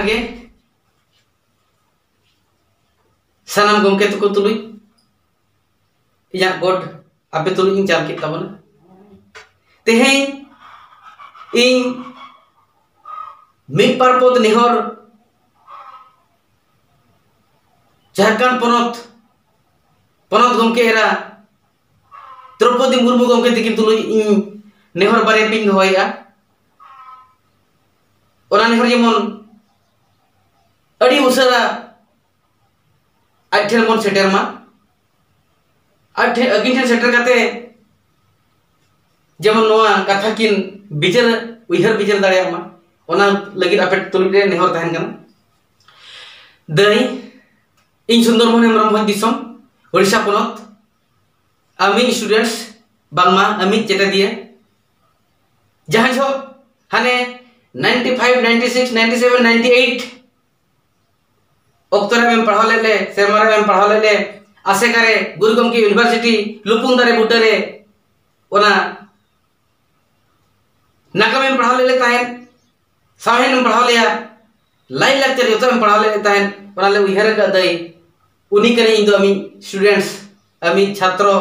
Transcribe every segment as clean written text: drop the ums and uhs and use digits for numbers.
जोहार गे सानाम गमके तको तुलुई इया गॉड आपे तुलुई चाल के तबना तेहें इन मिद पारपद नेहर झारखंड पनत गमके एरा द्रौपदी मुर्मू गमके तकिन तुलुई इन नेहर बारे पिंग होया ओना नेहर जेमन अड़ी उसरा आज ठेन मन सेटर मा आज अगिन ठेन सेटर काते जेमन नोआ कथा किन बिचार उइहर बिचार दाड़े मा ओना लगिद आपे तुलुई रे नेहर तहन कना दई इन सुंदरमोहन हेम्ब्रम हज दिसम ओडिशा पनत आमी स्टूडेंट्स बांगमा आमी चेता दिए जहां जो हाने 95 96 97 98 ओक्तोरे में पढ़ा ले सेरमारे में पढ़ा ले आसे करे गुरु गमके यूनिवर्सिटी लुपुंग दारे बुटरे ओना नाका में पढ़ा ले ताहेन साहेन में पढ़ा लिया लाई लेक्चर जोता में पढ़ा ले ताहेन ओना ले उइहर का दई उनी कने इन दो आमी स्टूडेंट्स आमी छात्र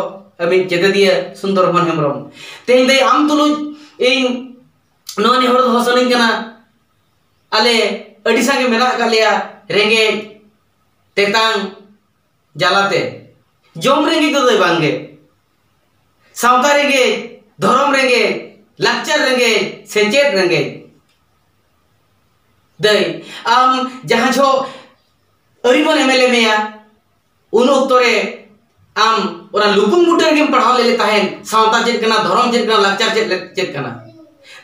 आमी चेता दिए सुंदरमोहन हेम्ब्रम तेन दई आम तुलुई इन नो नेहर हसनिन कना आले अडी सांगे मेना कालिया रेंगे तेतांग जालाते जम रेंगे तो दई बांगे सावता रेंगे धर्म रेंगे लाक्चर रेंगे सेचेत रेंगे दई आम जहां छो अरिबन एमएलए मेया उन ओक्तोरे आम ओना लुपुंग बुटर गेम पढ़ा ले ताहेन सावता चेत कना धर्म चेत कना लाक्चर चेत कना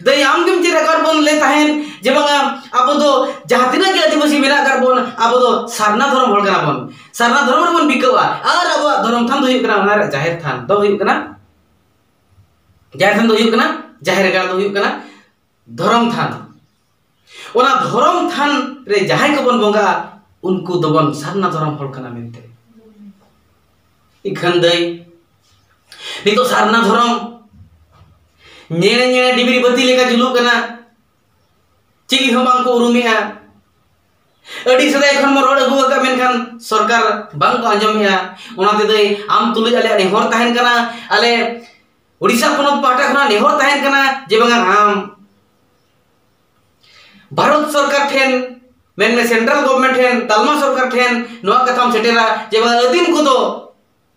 दई आम गेम चेत कर बोन ले ताहेन जे बांगा अब दो जहां तिना के आदिवासी मेना कर बोन अब दो सारना धर्म होल कना बोन सारना धर्म रे बोन बिकवा और अब धर्म थान दो हुई कना ओना जाहिर थान दो हुई कना जाहिर थान दो हुई कना जाहिर गार दो हुई कना धर्म थान ओना धर्म थान रे जहां को बोन बोंगा उनको दो बोन सारना धर्म होल कना मेनते इखन दई नितो सारना धर्म नेने नेने डिबरी बत्ती लेका जुलू कना चिगी हम बांग को उरुमिया अडी सदाय खन म रोड अगु का मेनखान सरकार बांग को आंजमिया ओनाते दई आम तुलुई आले नेहर ताहेन कना आले ओडिशा पनत पाटा खना नेहर ताहेन कना जे बांगा आम भारत सरकार ठेन मेन सेंट्रल गवर्नमेंट ठेन तालमा सरकार ठेन नोआ कथाम सेटेरा जे बांगा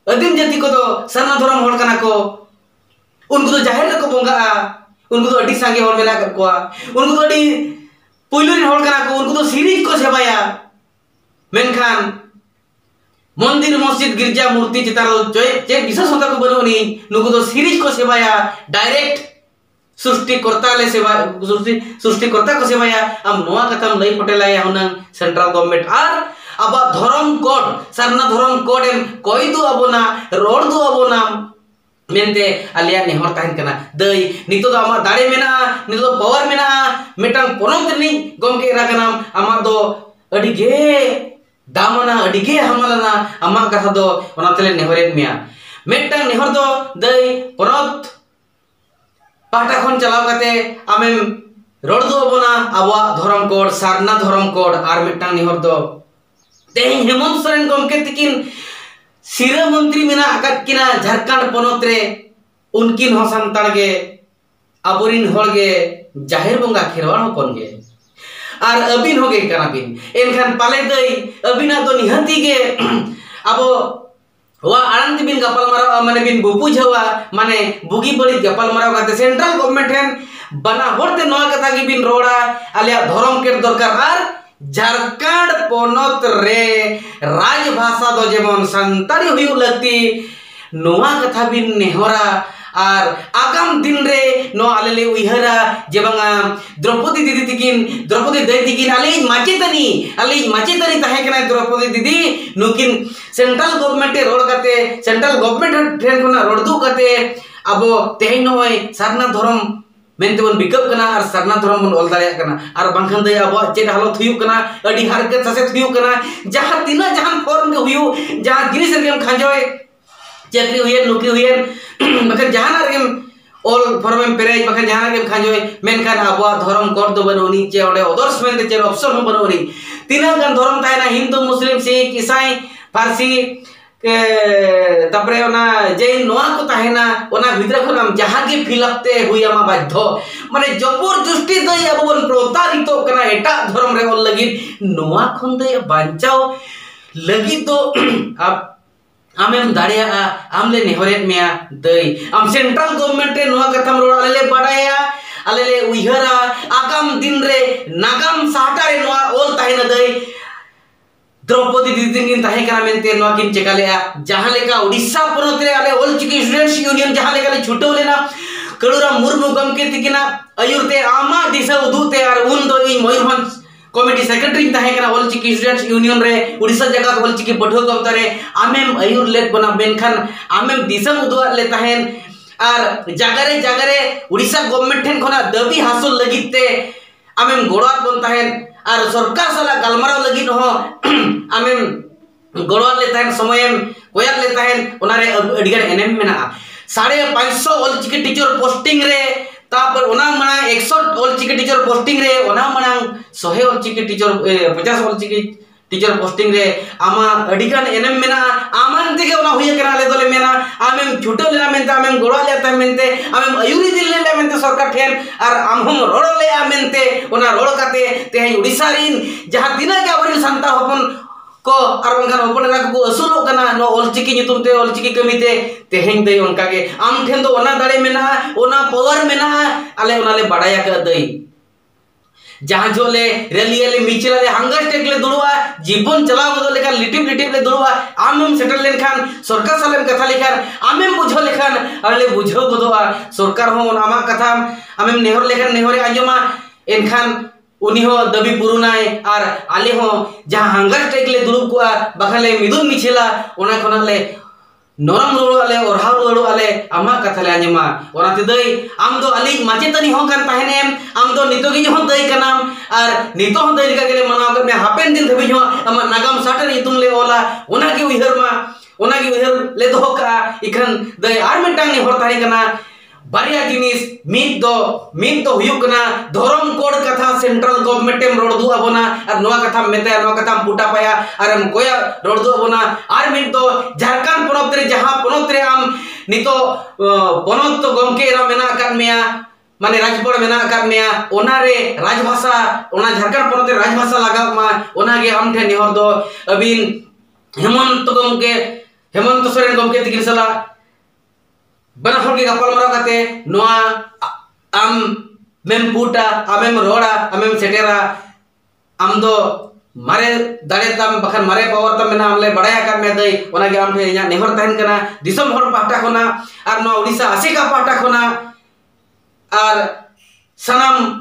अदीम जाति को तो सारना धर्म होल कना को उनको तो जाहिर को बोंगा उनको तो अडी सांगे होल मेना कर कोआ उनको तो अडी पुइलुरी होल कना को उनको तो सीरीज को सेवाया मेनखान मंदिर मस्जिद गिरजा मूर्ति चितार चे विशेष होता को बनुनी नुको तो सीरीज को सेवाया डायरेक्ट सृष्टिकर्ता ले सेवा सृष्टिकर्ता को सेवाया आम नोआ कथाम लई पटेलाया हुना सेंट्रल गवर्नमेंट आर अब धर्म कोड सारना धर्म कोड एम कोई दो अबोना रोड दो अबोना मेनते आलिया नेहर ताहेन कना दई नितो दो आमा दाड़े मेना नितो पावर मेना मेटांग पोनोत नि गमके एरा कना आमा दो अडी गे दामना अडी गे हमलना आमा कथा दो ओना तले नेहरेत मिया मेटांग नेहर दो दई पोनोत पाटा खन चलाव काते आमेम रोड दो अबोना आबा धर्म कोड सारना धर्म कोड आर मेटांग नेहर दो तेहें हेमंत सोरेन गमके तकिन सिरा मंत्री मेना आकात किना झारखंड पनत रे उनकिन हो संताड़ गे आबोरिन होल गे जाहिर बोंगा खेरवाड़ होपन गे आर अबिन हो गे कना बिन एनखान पाले दई अबिना तो निहती गे आबो वा आनंद बिन गपाल मारा माने बिन बुपु झवा माने बुगी बड़ी गपाल मारा काते सेंट्रल गवर्नमेंट हेन बना होरते नोआ कथा गी बिन रोड़ा आलिया धर्म के दरकार आर झारखंड पनत रे राजभाषा दो जेमन संतारी हुई लगती नोआ कथा बिन नेहरा आर आगाम दिन रे नो आलेले उइहरा जे बांगा द्रौपदी दीदी तिकिन द्रौपदी दई तिकिन आले माचेतानी ताहे कना द्रौपदी दीदी नुकिन सेंट्रल गवर्नमेंट ए रोड काते सेंट्रल गवर्नमेंट ट्रेन कोना रोड दु काते अबो तेहे नोय सारना धर्म मेनते बन बिकप कना और सारना धर्म बन ओल दाड़िया कना और बांखान दई अब चेक हालत हुयु कना अडी हारके ससेत हुयु कना जहां तिना जहां फॉर्म के हुयु जहां जिनिस रे हम खांजोय चेकरी हुयन नौकरी हुयन बखर जहां रे ऑल फॉर्म पेरेज बखन जहां के खाजोय मेनखान आबो धर्म कोड दो बनोनी चे ओडे अदर्स मेनते चे ऑप्शन हो बनोनी तीना गान धर्म तायना हिंदू मुस्लिम सिख ईसाई फारसी के तपरे ओना जैन नोआ को ताहेना ओना भितर खन जहां के फिलअपते हुयामा बाध्य माने जबरदस्ती दई अब बन प्रतारित कना एटा धर्म रे ओल लगी नोआ खन दई बांचाओ लगी तो अब आमेम दाड़िया आमले नेहरेत मेया दई आम सेंट्रल गवर्नमेंट रे नोआ कथम रोड आले बाडाया आले उइहरा आगाम दिन रे नागाम साहटा रे नोआ ओल ताहेना दई द्रौपदी दीदी किन ताहे कना मेनते नोआ किन चेकालेया जहां लेका ओडिशा पोनत रे आले ऑलचिकी स्टूडेंट्स यूनियन जहां लेका ले छुटो लेना कड़ुरा मुर्मू गमके तिकिना अयुरते आमा दिशा उदुते आर उन दो इन मयूरभंज कमिटी सेक्रेटरी ताहे कना ऑलचिकी स्टूडेंट्स यूनियन रे ओडिशा जगह ऑलचिकी पढ़ो गमता रे आमेम अयुर लेट बना मेनखान आमेम दिशा उदुआ ले ताहेन आर जागारे ओडिशा गवर्नमेंट ठेन खना दाबी हासिल लगिते आमेम गोड़ात बन ताहेन आर सरकार साला गलमाराव लगी हो आमेम गोड़वा ले ताहेन समयम कोया ले ताहेन ओनारे अडिगार एनएम मेना 550 ऑलचिकी टीचर पोस्टिंग रे तापर ओना मना 100 ऑलचिकी टीचर पोस्टिंग रे ओना मना 100 ऑलचिकी टीचर 50 ऑलचिकी टीचर पोस्टिंग रे आमा अडिगान एनएम मेना आमान तेगे ओना हुया करा ले दोले मेना आमेम छुटो लेना मेनते आमेम गोड़वा लेता मेनते आमेम अयुरी दिल ले मेनते सरकार ठेन आर आमहम रोड़ ले मेनते ओना रोड़ काते तेहे ओडिसा रिन जहां दिना के आवरिन सांता होपन को आर बंगान होपन रा को असुलो कना नो ऑलचिकी नितुम ते ऑलचिकी कमिते तेहेन दई उनका के आम ठेन दो ओना दाड़े मेना ओना पावर मेना आले ओना ले बड़ाया का दई जहां जो ले रैली ले मिचिला ले हंगर टेक ले दुड़वा जीवन चलाव दो लेखा लिटिप ले दुड़वा आमेम सेटल लेन खान सरकार सालेम कथा लेखान आमेम बुझो लेखान अले बुझो गदोआ सरकार हो आमा कथा आमेम नेहर लेखान नेहरे आंजमा एनखान उनी हो दबी पुरुनाय आर आले हो जहां हंगर टेक ले दुड़ब को बखाले मिदुन मिचिला ओना खना ले नरम रोड़ आले और हाउ रोड़ आले आमा कथा ले आंजमा ओनाते दई आम दो अली माचेतनी हो कान ताहेनेम आम दो नितो गी हो दई कनाम आर नितो हो दई का गेले मनाव कर में हापेन दिन धबी हो आमा नागाम साटर इतुम ले ओला ओना की उइहर मा ओना की उइहर ले दो का इखन दई आर मेटांग नि होर ताहे कना बारिया जिनिस मित दो हुयु कना धरम कोड कथा सेंट्रल गवर्नमेंट एम रोड दु अबोना आर नोआ कथा मेते नोआ कथा पुटा पाया आर हम कोया रोड दु अबोना आर मित दो झारखंड पोनत रे जहां पोनत रे आम नितो पोनत गमके रा मेना कान मेया माने राजपड़ मेना कान मेया ओना रे राजभाषा ओना झारखंड पोनत रे राजभाषा लगा मा ओना गे हम ठे निहर दो अबिन हेमंत सोरेन गमके तिकिन सला बना हर के गपल मरा काते नोआ आम मेम पुटा आमेम रोड़ा आमेम सेटेरा आम दो मारे दाड़े तम बखन मारे पावर तम मेना हमले बड़ाया का में दई ओना गे आम ठे इया नेहर तहन कना दिसम हर पाटा खना आर नो ओडिसा आसिका पाटा खना आर सनम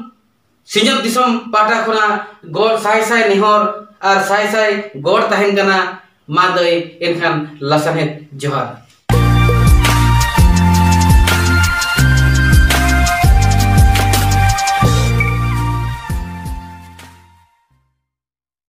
सिंजत दिसम पाटा खना गोड़ साय साय नेहर आर साय साय गोड़ तहन कना मा दई एनखान लसनहेत जोहार।